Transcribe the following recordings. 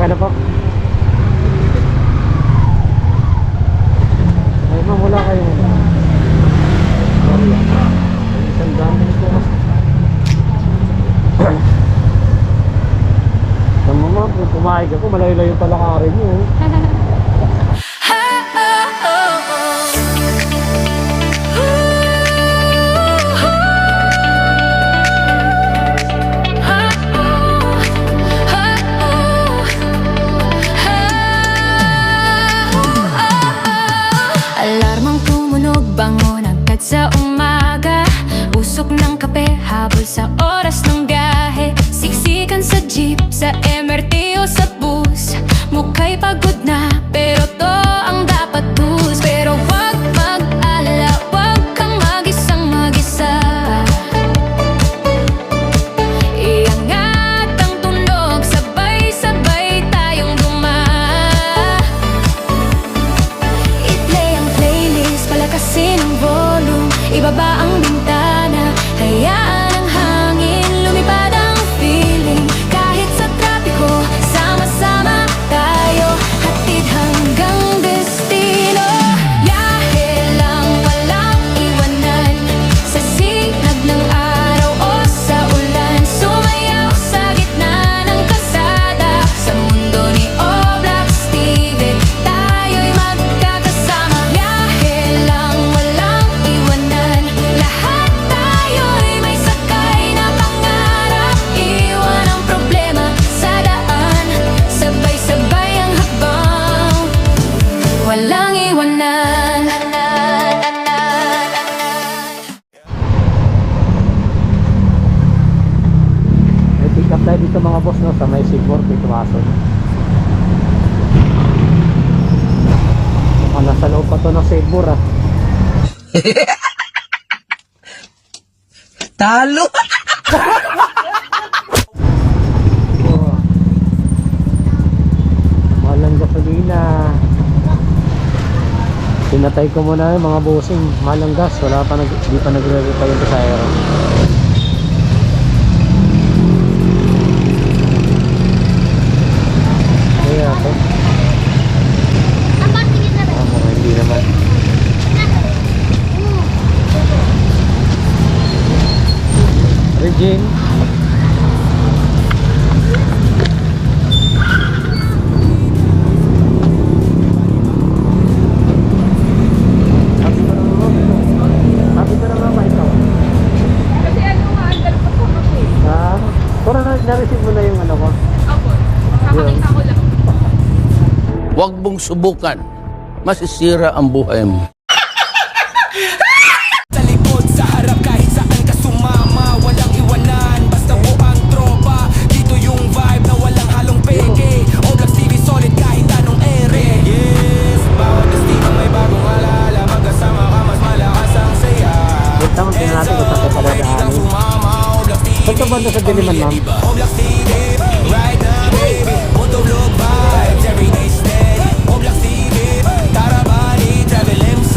Okay na po. Ay, ma'am, wala kayo. Sorry. Isang dami nito. Tama mo, kung pumayag ako, malayo-layo pala ka rin yun. Alarmang tumunog, bangon agad sa umaga. Usok ng kape, habol sa oras ng biyahe. Siksikan sa jeep, sa MRT o sa bus. Mukha'y pagod na, pero to ang dapat bus. Pero wag mag-alala, wag kang mag-isang mag-isa. Iangat ang tunog, sabay-sabay tayong i-play ang playlist, palakasin ang volume, ibaba ang bintana, hayaan ang hangin, lumipad ang feeling. Kahit sa trapiko, sama-sama tayo, hatid hanggang destino. Biyahe lang, walang iwanan, sa sinag ng araw o sa ulan. Sumayaw sa gitna ng kalsada, sa mundo ni Oblak Steven, tayo'y magkakasama. Biyahe lang, walang iwanan, lahat tayo'y may sakay na pangarap. Iwan ang problema sa daan, sabay-sabay ang hakbang, walang iwanan. May pick up tayo dito mga boss, no, sa may Sigmor, Pituason. Mukhang nasa loob pa to ng Sigmor, ah. Talo! Oh. Walang gasolina. Pinatay ko muna yung mga bossing. Malang gas, wala pa di pa nagre-reply yung pasahero. Kaya ako. Mukhang hindi naman. Regine. Sabi ko na nga ba ikaw? Kasi ano nga, ang dalawa ko ako eh. Ah, pero na-receive mo na yung ano ko? Ako, kakakita ko lang. Huwag mong subukan. Masisira ang buhay mo. Sa likod, sa harap, kahit saan ka sumama, walang iwanan, basta buang tropa. Dito yung vibe na walang halong peke. Oblak TV solid kahit anong ere. Yes, bawat destino may bagong alaala. Magkasama ka, mas malakas ang saya. Wait lang, tingnan natin kung saan ka pala daanin. Saan ka banda sa Diliman, ma'am? Oblak TV, right now baby. Motovlog vibes, everyday steady. Oblak TV, Tarabani, travel MC.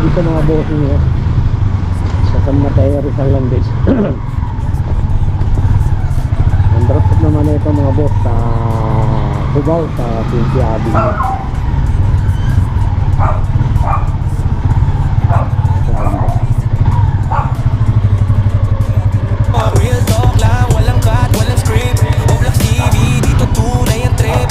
dito mga bossing nyo. Sa San Mateo Rizal lang din. Ang drop off naman na ito mga boss sa Cubao, sa Pinti Avenue. Real talk lang, walang cut, walang script. Oblax TV, dito tunay ang trip.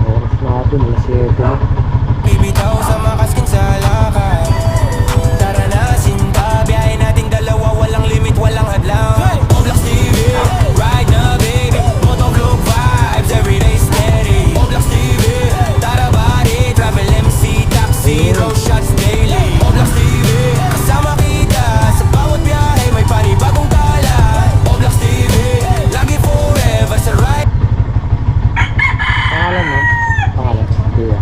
Oras natin, alas 7 na. Bibitaw sa makaskin sa lakad. Tara na, sinta, biyahe nating dalawa. Walang limit, walang hadlang. Oblax TV, ride na baby. Motovlog vibes, everyday steady. Oblax TV, tara body, travel MC, taxi, road shots daily. Oblax TV, kasama kita sa bawat biyahe, may panibagong tala. Oblax TV, lagi forever sa ride. Pangalan mo? Pangalan? Kuya.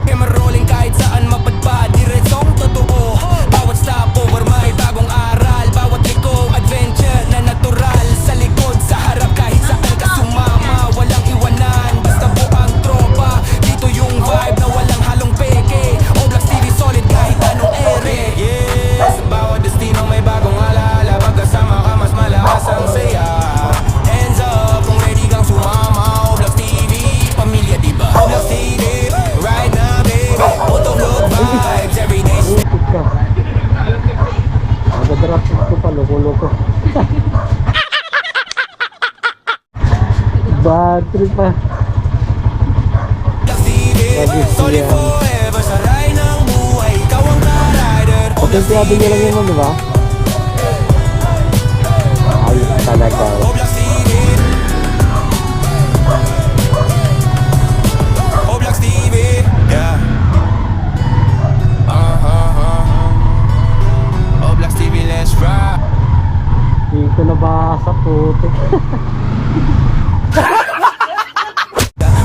Camera rolling kahit saan mapadpad, diretsong totoo. Bawat stopover may bagong aral. Bawat liko, adventure na natural. Sa likod, sa harap, kahit saan ka sumama. Walang iwanan, basta buang tropa. Dito yung vibe na walang halong peke. Oblax TV solid kahit anong ere. Yeah, sa bawat destino may bagong alaala. Pagkasama ka mas malakas ang saya. Hands up kung ready kang sumama. Oblax TV, pamilya diba? Oblax TV, right na baby. Motovlog vibes, everyday. Utik ka. Nag-drop off ko pa, loko-loko. Bad trip pa. Oblax TV, solid forever sa ride ng buhay. Ikaw ang ka-rider. Oblax Potentiado nyo lang yun, di ba? Ayos talaga. Oblax TV, Oblax TV, yeah. Oblax TV, let's ride. Dito na ba sa putik?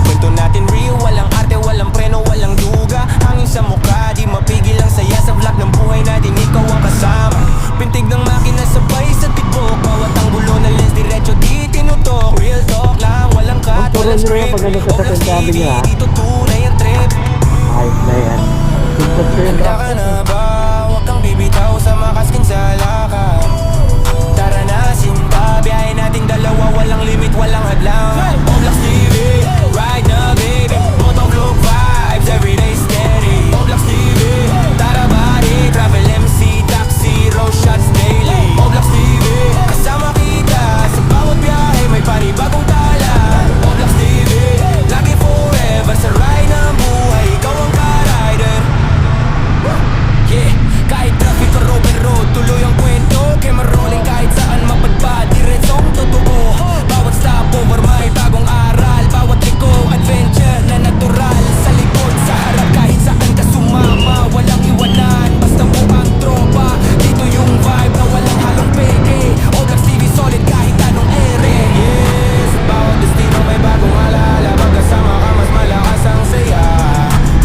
Kwento natin real, walang arte, walang preno, walang duga. Hangin sa mukha, di mapigil ang saya sa vlog ng buhay natin, ikaw ang kasama. Pintig ng makina sabay sa tibok. Bawat ang gulo na lens, diretso di tinutok. Real talk lang, walang cut, Ang walang turon nyo script. pag ano ka sa Oblax sinabi TV, niya, ha? dito tunay ang trip. Ayos na yan. Tingnan ko yung Handa drop ka off. na ba? Huwag kang bibitaw sa makaskin sa lakad. Tara na, sinta, biyahe nating dalawa. Walang limit, walang hadlang. Oblax TV, ride na baby. Motovlog vibes, everyday steady. Oblax TV, tara body, travel MC, taxi, road shots daily. Oblax TV, kasama kita sa bawat biyahe, may panibagong tala. Oblax TV, lagi forever sa ride ng buhay. Ikaw ang ka-rider. Yeah, kahit traffic or open road, tuloy ang kwento. Camera rolling kahit saan mapadpad, diretsong totoo. Bawat stopover may bagong aral. Bawat liko, adventure na natural. Sa likod, sa harap, kahit saan ka sumama. Walang iwanan, basta buang tropa. Dito yung vibe na walang halong peke. Oblax TV solid kahit anong ere. Yes, bawat destino may bagong alaala. Pagkasama ka mas malakas ang saya.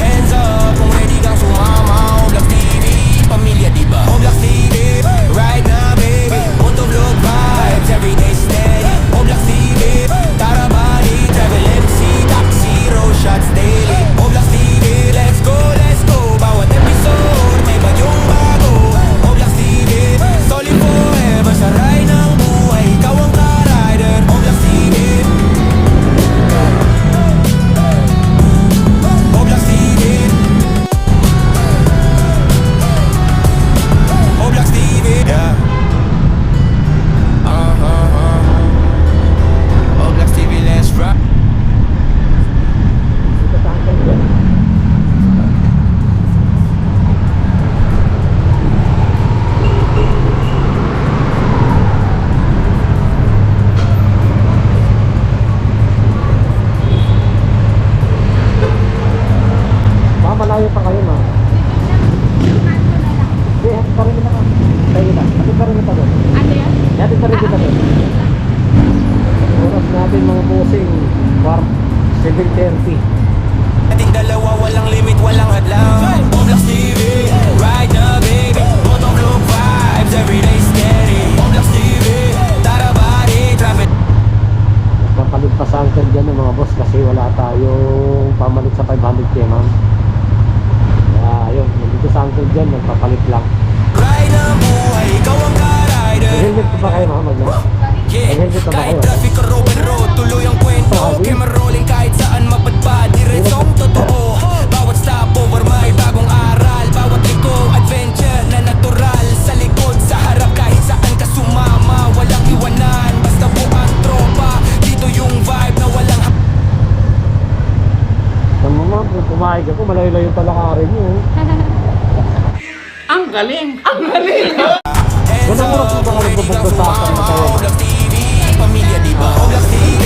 Hands up kung ready kang sumama. Oblax TV, pamilya diba? Oblax TV, ride na baby. Motovlog vibes, everyday steady. Oblax TV, tara body, travel MC, taxi, road shots daily. Oblax TV, let's go, let's go. Bawat episode may bagong bago. Oblax TV, solid forever sa ride ng buhay. Ikaw ang ka-rider. Oblax TV, Oblax TV, Oblax TV, yeah. Oblax TV, let's rock. Baka malayo pa kayo, ma. Hindi, hatid pa rin kita ka. Tayo kita. Hatid pa rin kita doon. Ano yan? Hatid pa rin kita doon. Oras natin mga bossing. 7:30. Ating dalawa, walang limit, walang hadlang. Oblax TV, ride na baby. Motovlog vibes, everyday steady. Oblax TV, tara body, travel. Nagpapalit pa sa angker dyan. ng mga boss kasi wala tayong pamalit sa 500k ma'am. Kaya ayun, nandito sa uncle dyan, nagpapalit lang. Ride ng buhay, ikaw ang ka-rider. May helmet pa ba kayo ma'am? Yeah, May helmet pa ba kahit kayo? traffic o open road, tuloy ang kwento. Camera rolling kahit saan mapadpad, diretsong totoo. Bawat stopover may bagong aral, bawat liko adventure na natural. Sa likod, sa harap kahit saan ka sumama, walang iwanan, basta buang tropa. Dito yung vibe na walang Ang mga kung pumayag ako, malayo-layo pala karin nyo. Ang galing! Ganang oras mo ba ka nagbabagbasakan na tayo? Oblax TV, pamilya di ba? Oblax TV,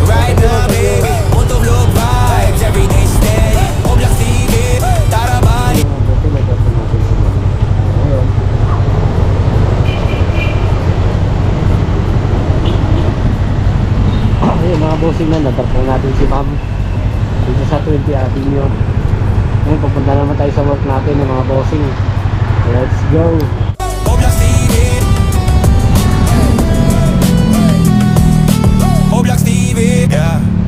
right now baby, motovlog vibes, everyday stay. Oblax TV, tara bali. Buti may dapat natin sila. Ayun. Ayun mga bossing na, nadarpang natin si ma'am dito sa 20 Avenue. Ngayon, pupunta naman tayo sa work natin ng mga bossing. Let's go! Oblax TV, Oblax TV, yeah.